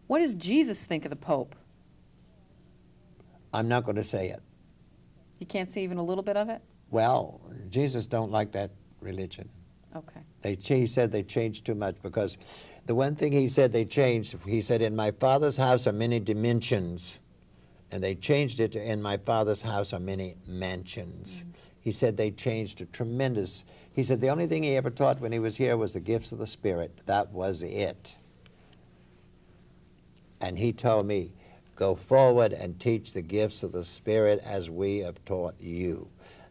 What does Jesus think of the Pope? I'm not going to say it. You can't see even a little bit of it? Well, Jesus don't like that religion. Okay. He said they changed too much, because the one thing he said they changed, he said, in my Father's house are many dimensions. And they changed it to, in my Father's house are many mansions. He said they changed a tremendous. He said the only thing he ever taught when he was here was the gifts of the Spirit. That was it. And he told me, go forward and teach the gifts of the Spirit as we have taught you.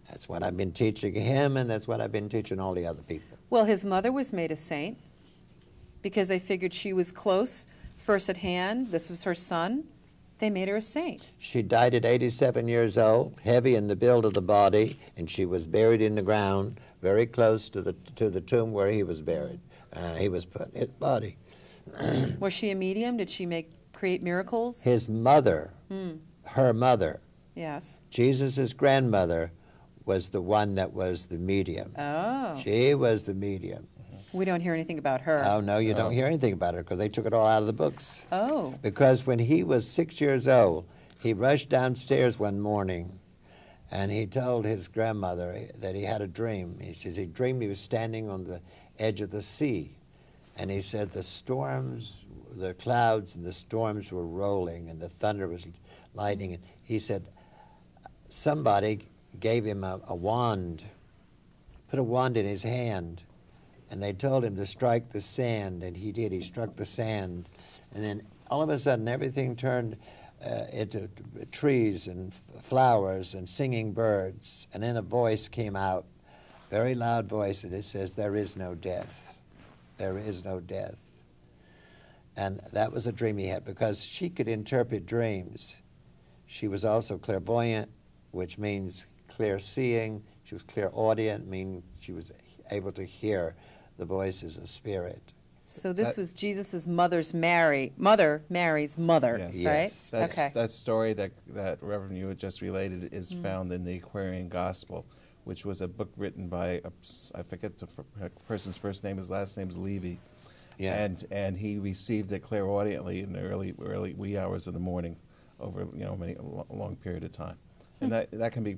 That's what I've been teaching him, and that's what I've been teaching all the other people. Well, his mother was made a saint because they figured she was close, first at hand. This was her son. They made her a saint. She died at 87 years old, heavy in the build of the body, and she was buried in the ground, very close to the tomb where he was buried. He was put his body. Was she a medium? Did she create miracles? His mother, her mother, Yes. Jesus' grandmother, was the one that was the medium. Oh. She was the medium. We don't hear anything about her. Oh, no, you don't hear anything about her, because they took it all out of the books. Oh. Because when he was 6 years old, he rushed downstairs one morning, and he told his grandmother that he had a dream. He says he dreamed he was standing on the edge of the sea, and he said the storms, the clouds and the storms were rolling, and the thunder was lightning. And he said somebody gave him a wand, put a wand in his hand, and they told him to strike the sand, and he did. He struck the sand, and then all of a sudden everything turned into trees and flowers and singing birds, and then a voice came out, very loud voice, and it says, there is no death. There is no death. And that was a dream he had, because she could interpret dreams. She was also clairvoyant, which means clear seeing. She was clairaudient, meaning she was able to hear the voices of spirit. So this was Jesus' Mary's mother, Yes. Yes. right? Okay. That story that Reverend Hewitt just related is found in the Aquarian Gospel, which was a book written by, I forget the person's first name, his last name's Levy. Yeah. And he received it clairaudiently in the early wee hours of the morning over a long period of time. And that can be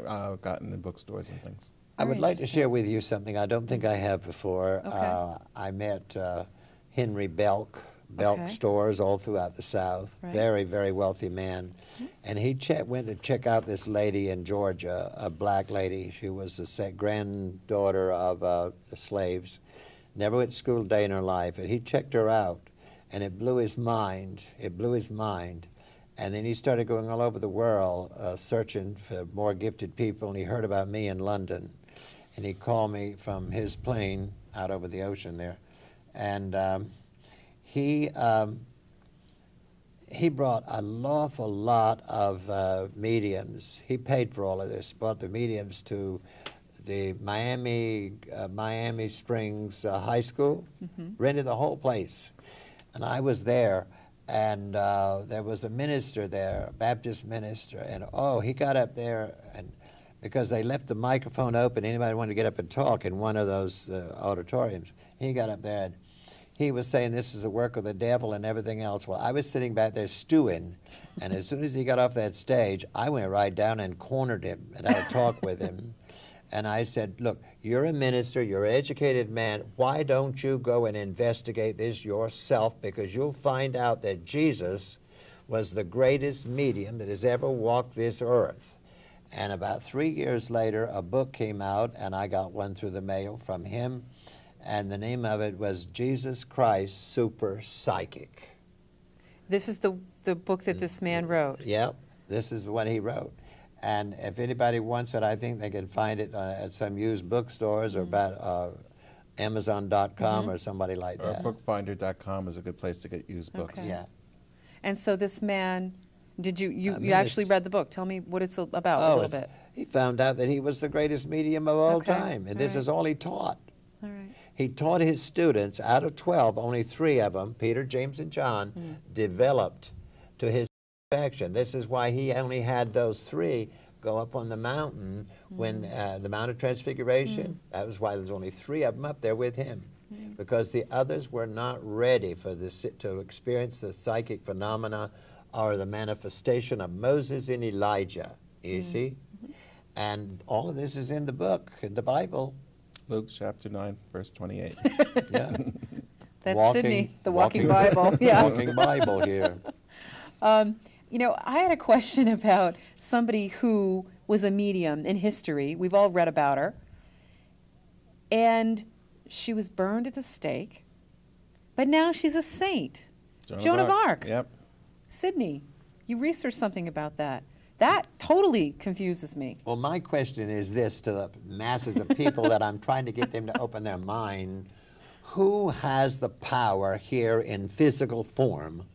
gotten in bookstores and things. I would Very like to interesting. share with you something I don't think I have before. Okay. I met Henry Belk Okay. stores all throughout the South. Right. Very, very wealthy man. And he went to check out this lady in Georgia, a black lady. She was the granddaughter of slaves. Never went to school a day in her life. And he checked her out, and it blew his mind. It blew his mind. And then he started going all over the world searching for more gifted people, and he heard about me in London. And he called me from his plane out over the ocean there. And he brought an awful lot of mediums. He paid for all of this, brought the mediums to the Miami Springs High School, rented the whole place. And I was there, and there was a minister there, a Baptist minister, and he got up there, and because they left the microphone open, anybody wanted to get up and talk in one of those auditoriums. He got up there, and he was saying this is the work of the devil and everything else. Well, I was sitting back there stewing, and as soon as he got off that stage, I went right down and cornered him and had a talk with him. And I said, look, you're a minister, you're an educated man. Why don't you go and investigate this yourself? Because you'll find out that Jesus was the greatest medium that has ever walked this earth. And about 3 years later, a book came out, and I got one through the mail from him. And the name of it was Jesus Christ Super Psychic. This is the book that this man wrote. Yep, this is what he wrote. And if anybody wants it, I think they can find it at some used bookstores or about Amazon.com or somebody like Or that. bookfinder.com is a good place to get used books. Okay. Yeah. And so this man, did you minister. actually read the book? Tell me what it's about a little bit. He found out that he was the greatest medium of all Okay, time, and all this right. is all he taught. All right. He taught his students, out of 12, only 3 of them, Peter, James, and John, developed to his satisfaction. This is why he only had those 3 go up on the mountain when the Mount of Transfiguration. That was why there's only 3 of them up there with him, because the others were not ready for this to experience the psychic phenomena or the manifestation of Moses and Elijah. You see, and all of this is in the book, in the Bible. Luke chapter 9, verse 28. Yeah. That's Sidney, the Walking Bible. Yeah. Walking Bible here. You know, I had a question about somebody who was a medium in history. We've all read about her. And she was burned at the stake, but now she's a saint. Joan of Arc. Yep. Sidney, you researched something about that. That totally confuses me. Well, my question is this to the masses of people that I'm trying to get them to open their mind. Who has the power here in physical form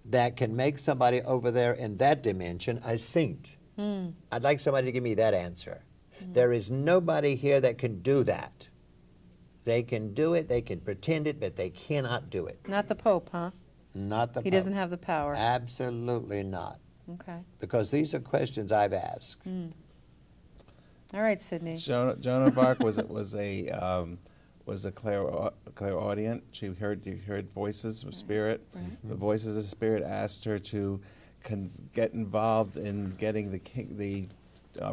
that can make somebody over there in that dimension a saint? I'd like somebody to give me that answer. There is nobody here that can do that. They can do it, they can pretend it, but they cannot do it. Not the Pope, huh? Not the He Pope. doesn't have the power. Absolutely not. Okay. Because these are questions I've asked. All right, Sidney. Joan of Arc was a clairaudient. She heard voices of spirit. The voices of spirit asked her to get involved in getting the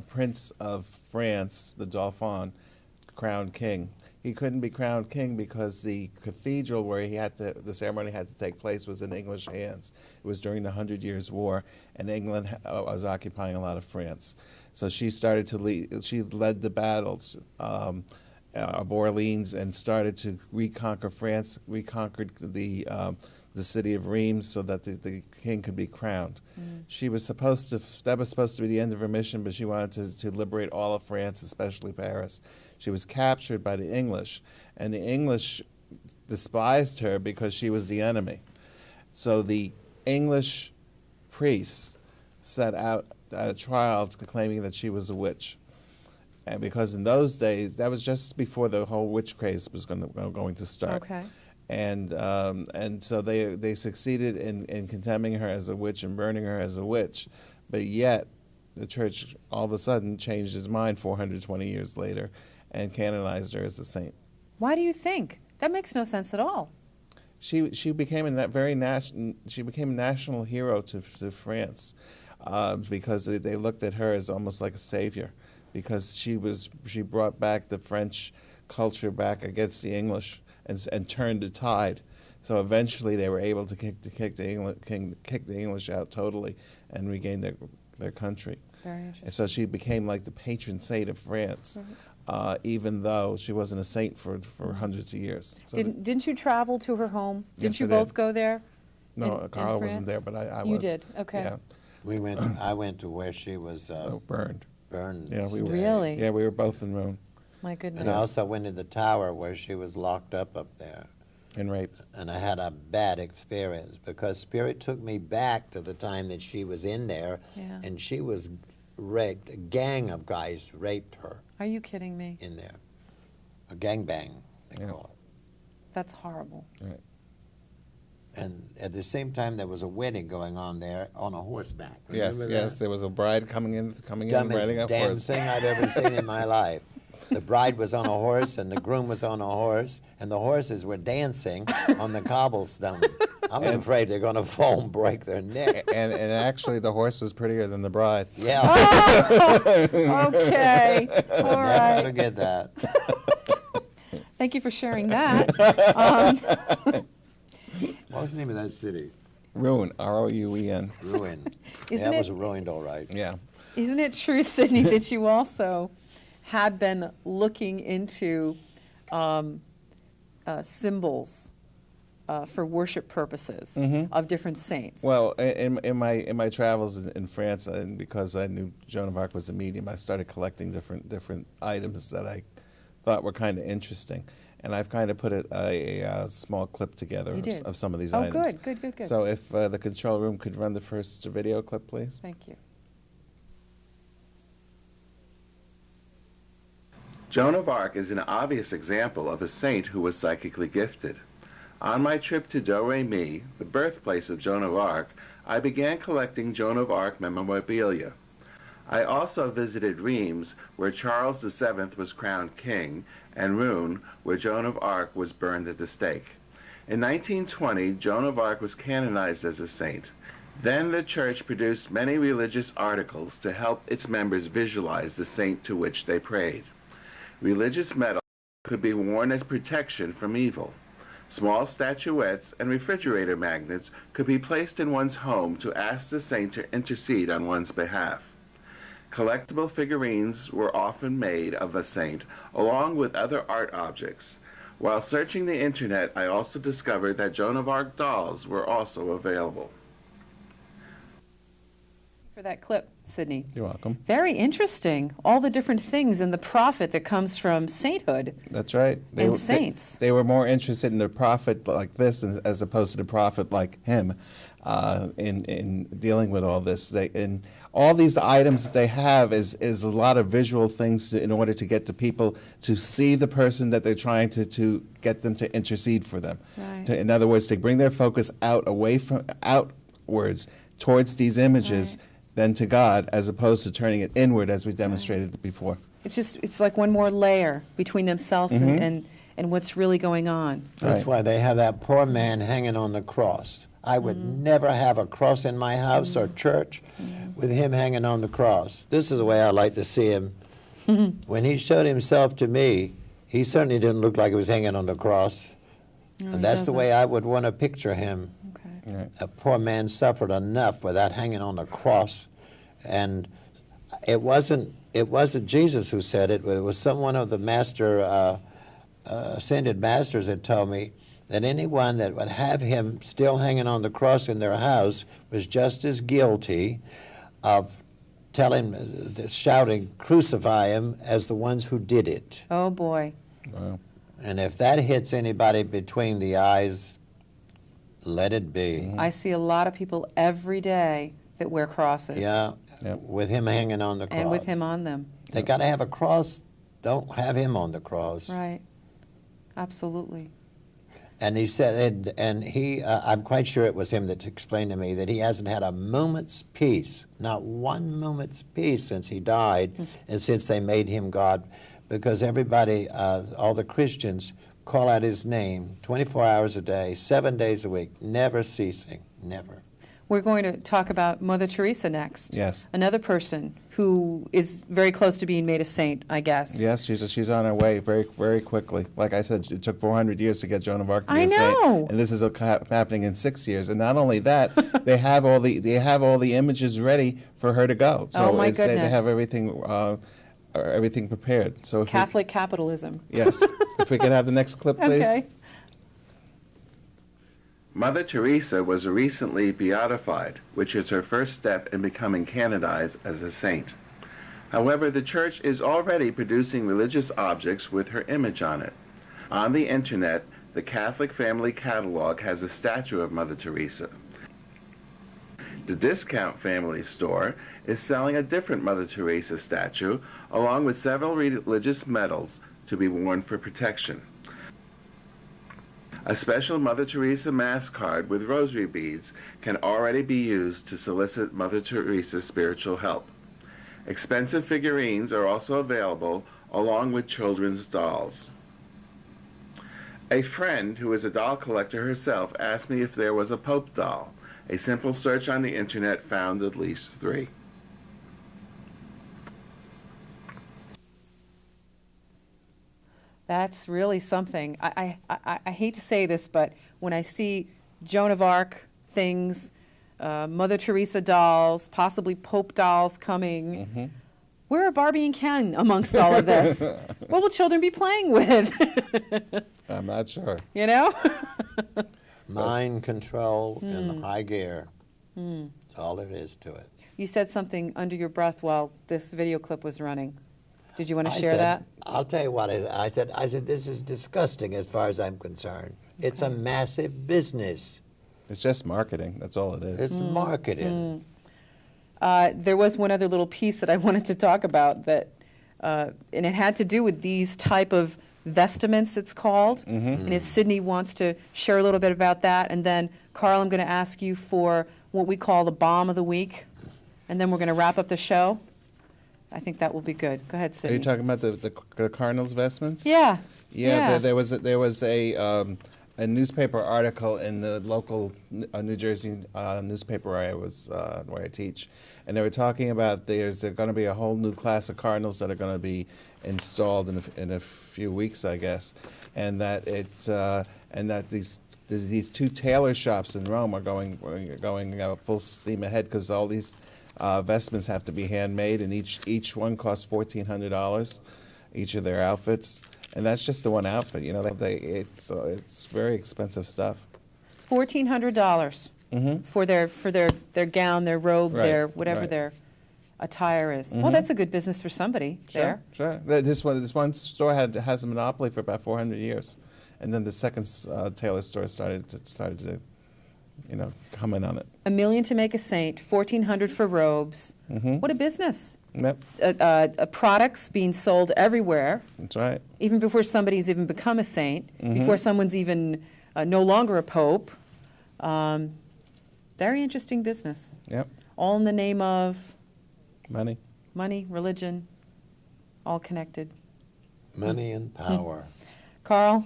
Prince of France, the Dauphin, crowned king. He couldn't be crowned king because the cathedral where the ceremony had to take place was in English hands. It was during the 100 Years' War, and England was occupying a lot of France. So she started to lead. She led the battles of Orleans and started to reconquer France. Reconquered the city of Reims so that the king could be crowned. She was supposed to. That was supposed to be the end of her mission, but she wanted to liberate all of France, especially Paris. She was captured by the English, and the English despised her because she was the enemy. So the English priests set out a trial claiming that she was a witch. And because in those days, that was just before the whole witch craze was going to start. Okay. And so they succeeded in condemning her as a witch and burning her as a witch. But yet, the church all of a sudden changed its mind 420 years later and canonized her as a saint. Why do you think? That makes no sense at all. She became a national hero to France because they looked at her as almost like a savior. because she brought back the French culture back against the English and turned the tide. So eventually they were able to kick the English out totally and regain their country. Very interesting. And so she became like the patron saint of France, even though she wasn't a saint for hundreds of years. So Didn't you travel to her home? Didn't Yes, you I did. both go there? no, Carl wasn't France? there, but I was. You did, okay. Yeah, I went to where she was burned. burned. Yeah, we were. Really? Yeah, we were both in Rome My goodness. And I also went in the tower where she was locked up there. and raped. And I had a bad experience because Spirit took me back to the time that she was in there, Yeah. and she was raped. A gang of guys raped her Are you kidding me? in there. A gangbang, they Yeah. call it. That's horrible. Right. And at the same time, there was a wedding going on there on a horseback. Yes, Remember yes. that? There was a bride coming in, riding Dumbest a damn horse. thing I've ever seen in my life. The bride was on a horse, and the groom was on a horse, and the horses were dancing on the cobblestone. I was afraid they're going to fall and break their neck. And actually, the horse was prettier than the bride. Yeah, Okay, all never right. forget that. Thank you for sharing that. What was the name of that city? Rouen, R-O-U-E-N. Ruined. Isn't That it- was ruined, all right. Yeah. Isn't it true, Sidney, that you also had been looking into symbols for worship purposes of different saints? Well, in my travels in France, and because I knew Joan of Arc was a medium, I started collecting different items that I thought were kind of interesting, and I've kind of put a small clip together You did. of some of these Oh, items. good. So if the control room could run the first video clip, please. Thank you. Joan of Arc is an obvious example of a saint who was psychically gifted. On my trip to Do-Re-Mi, the birthplace of Joan of Arc, I began collecting Joan of Arc memorabilia. I also visited Reims, where Charles VII was crowned king, and Rouen, where Joan of Arc was burned at the stake. In 1920, Joan of Arc was canonized as a saint. Then the church produced many religious articles to help its members visualize the saint to which they prayed. Religious medals could be worn as protection from evil. Small statuettes and refrigerator magnets could be placed in one's home to ask the saint to intercede on one's behalf. Collectible figurines were often made of a saint, along with other art objects. While searching the internet, I also discovered that Joan of Arc dolls were also available. For that clip, Sidney. You're welcome. Very interesting. All the different things in the profit that comes from sainthood. That's right. And saints. They were more interested in the prophet like this as opposed to the prophet like him in dealing with all this. And all these items that they have is a lot of visual things in order to get the people to see the person that they're trying to get them to intercede for them. Right. In other words, to bring their focus outwards towards these images than to God, as opposed to turning it inward as we demonstrated before. It's like one more layer between themselves and what's really going on. That's why they have that poor man hanging on the cross. I would never have a cross in my house or church with him hanging on the cross. This is the way I like to see him. When he showed himself to me, he certainly didn't look like he was hanging on the cross. No, And he that's the doesn't. way I would want to picture him. Okay. Right. A poor man suffered enough without hanging on the cross. And it wasn't Jesus who said it, but it was someone of the ascended masters that told me that anyone that would have him still hanging on the cross in their house was just as guilty of shouting, "Crucify him," as the ones who did it. Oh, boy. Wow. And if that hits anybody between the eyes, let it be. I see a lot of people every day that wear crosses. Yeah, Yep. with him hanging on the cross. And with him on them. They got to have a cross. Don't have him on the cross. Right. Absolutely. And he said, I'm quite sure it was him that explained to me that he hasn't had a moment's peace, not one moment's peace since he died and since they made him God, because everybody, all the Christians, call out his name 24 hours a day, 7 days a week, never ceasing, never. We're going to talk about Mother Teresa next. Yes. Another person who is very close to being made a saint, I guess. Yes, she's on her way very, very quickly. Like I said, it took 400 years to get Joan of Arc to be I a saint, know. and this is happening in 6 years. And not only that, they have all the images ready for her to go. So Oh, my they goodness. have everything prepared. So if Catholic capitalism. yes, if we could have the next clip, please. Okay. Mother Teresa was recently beatified, which is her first step in becoming canonized as a saint. However, the Church is already producing religious objects with her image on it. On the internet, the Catholic Family Catalog has a statue of Mother Teresa. The Discount Family Store is selling a different Mother Teresa statue, along with several religious medals to be worn for protection. A special Mother Teresa Mass card with rosary beads can already be used to solicit Mother Teresa's spiritual help. Expensive figurines are also available, along with children's dolls. A friend who is a doll collector herself asked me if there was a Pope doll. A simple search on the internet found at least 3. That's really something. I hate to say this, but when I see Joan of Arc things, Mother Teresa dolls, possibly Pope dolls coming, where are Barbie and Ken amongst all of this? What will children be playing with? I'm not sure. You know? Mind control in high gear. That's all there is to it. You said something under your breath while this video clip was running. Did you want to I share said, that? I'll tell you what I said. I said, this is disgusting as far as I'm concerned. It's a massive business. It's just marketing. That's all it is. It's marketing. There was one other little piece that I wanted to talk about that, and it had to do with these type of vestments, it's called. And if Sidney wants to share a little bit about that, and then Carl, I'm going to ask you for what we call the bomb of the week, and then we're going to wrap up the show. I think that will be good. Go ahead, Are Sidney. you talking about the Cardinals vestments? Yeah. Yeah, there was a newspaper article in the local New Jersey newspaper where I teach, and they were talking about there's going to be a whole new class of cardinals that are going to be installed in a few weeks, I guess, and that these 2 tailor shops in Rome are going full steam ahead because all these vestments have to be handmade, and each one costs $1,400, each of their outfits. And that's just the one outfit, you know. It's very expensive stuff. $1,400 for their gown, their robe, Right, their whatever right. their attire is. Well, that's a good business for somebody there. Sure. This one store has a monopoly for about 400 years, and then the second tailor store started to, come in on it. $1 million to make a saint, $1,400 for robes. What a business! Yep, Products being sold everywhere, that's right. even before somebody's even become a saint, before someone's even no longer a pope. Very interesting business. Yep, All in the name of money. money, religion, all connected. Money and power. Carl,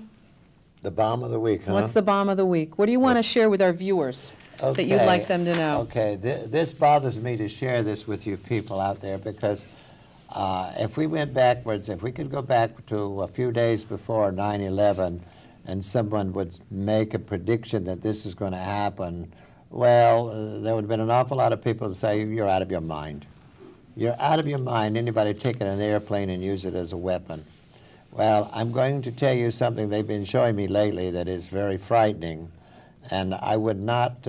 The bomb of the week, huh? what's the bomb of the week? What do you want to share with our viewers that you'd like them to know? Okay, this bothers me to share this with you people out there because if we went backwards, if we could go back to a few days before 9/11 and someone would make a prediction that this is going to happen, well, there would have been an awful lot of people to say, you're out of your mind. You're out of your mind, anybody taking an airplane and use it as a weapon. Well, I'm going to tell you something they've been showing me lately that is very frightening. And I would not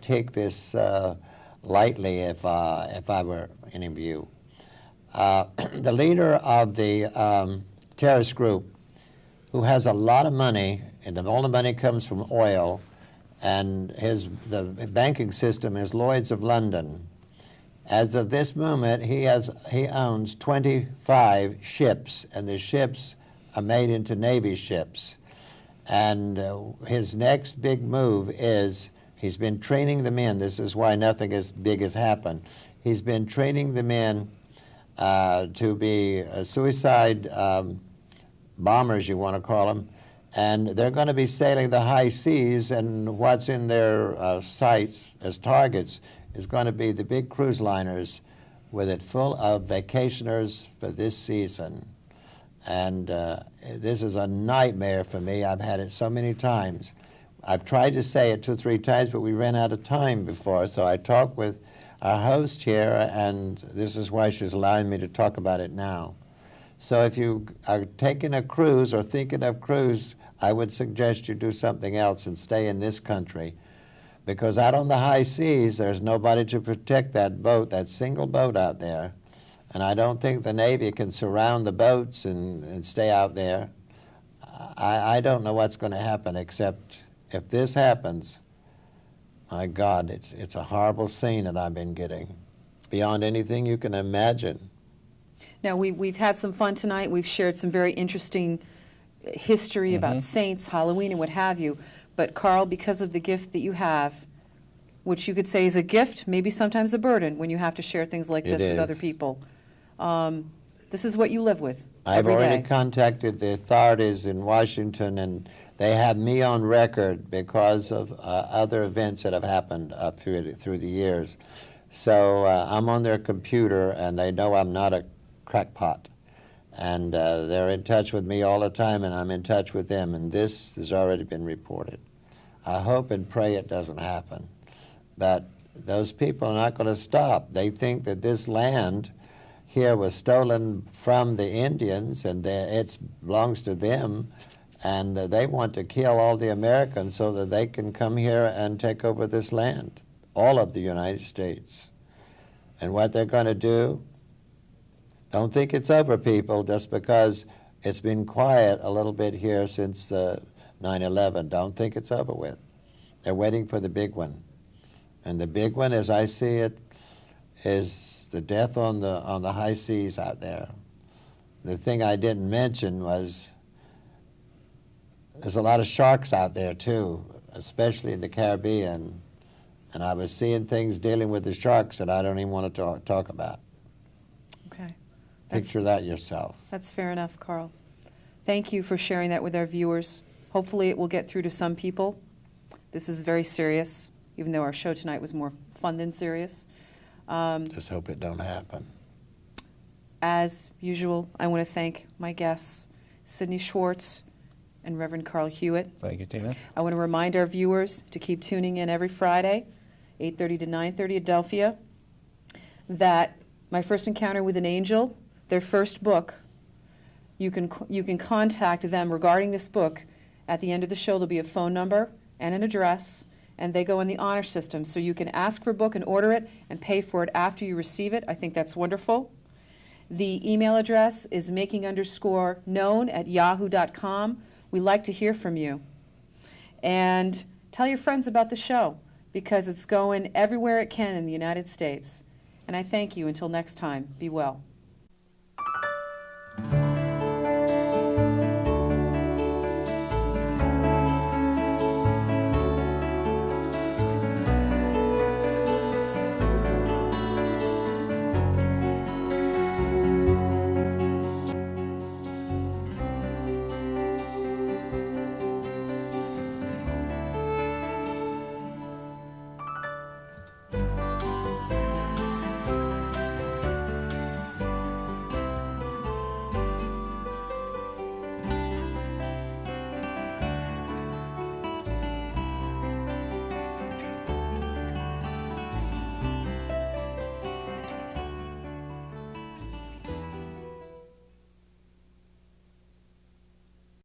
take this lightly if I were any of you. The leader of the terrorist group, who has a lot of money, and all the money comes from oil, and the banking system is Lloyd's of London. As of this moment, he owns 25 ships, and the ships are made into Navy ships. And his next big move is he's been training the men. This is why nothing as big has happened. He's been training the men to be suicide bombers, you want to call them, And they're going to be sailing the high seas, and what's in their sights as targets is going to be the big cruise liners with it full of vacationers for this season. And this is a nightmare for me. I've had it so many times. I've tried to say it 2 or 3 times, but we ran out of time before. So I talked with our host here, and this is why she's allowing me to talk about it now. So if you are taking a cruise or thinking of cruise, I would suggest you do something else and stay in this country. Because out on the high seas, there's nobody to protect that boat, that single boat out there. And I don't think the Navy can surround the boats and stay out there. I don't know what's going to happen, except if this happens, my God, it's a horrible scene that I've been getting, beyond anything you can imagine. Now, we've had some fun tonight. We've shared some very interesting history about saints, Halloween, and what have you. But Carl, because of the gift that you have, which you could say is a gift, maybe sometimes a burden when you have to share things like this with other people, this is what you live with I've every already day. contacted the authorities in Washington, and they have me on record because of other events that have happened through the years. So I'm on their computer, and they know I'm not a crackpot. And they're in touch with me all the time, and I'm in touch with them, and this has already been reported. I hope and pray it doesn't happen. But those people are not going to stop. They think that this land here was stolen from the Indians, and it belongs to them, and they want to kill all the Americans so that they can come here and take over this land, all of the United States. And what they're going to do, don't think it's over, people, just because it's been quiet a little bit here since 9/11. Don't think it's over with. They're waiting for the big one. And the big one, as I see it, is the death on the high seas out there. The thing I didn't mention was there's a lot of sharks out there, too, especially in the Caribbean. And I was seeing things dealing with the sharks that I don't even want to talk about. Okay. Picture that yourself. That's fair enough, Carl. Thank you for sharing that with our viewers. Hopefully it will get through to some people. This is very serious, even though our show tonight was more fun than serious. Just hope it don't happen. As usual, I want to thank my guests, Sidney Schwartz and Reverend Carl Hewitt. Thank you, Tina. I want to remind our viewers to keep tuning in every Friday, 8:30 to 9:30 Adelphia, that My First Encounter with an Angel, their first book, you can contact them regarding this book. At the end of the show, there'll be a phone number and an address, and they go in the honor system. So you can ask for a book and order it and pay for it after you receive it. I think that's wonderful. The email address is making_known@yahoo.com. We like to hear from you. And tell your friends about the show, because it's going everywhere it can in the United States. And I thank you. Until next time, be well.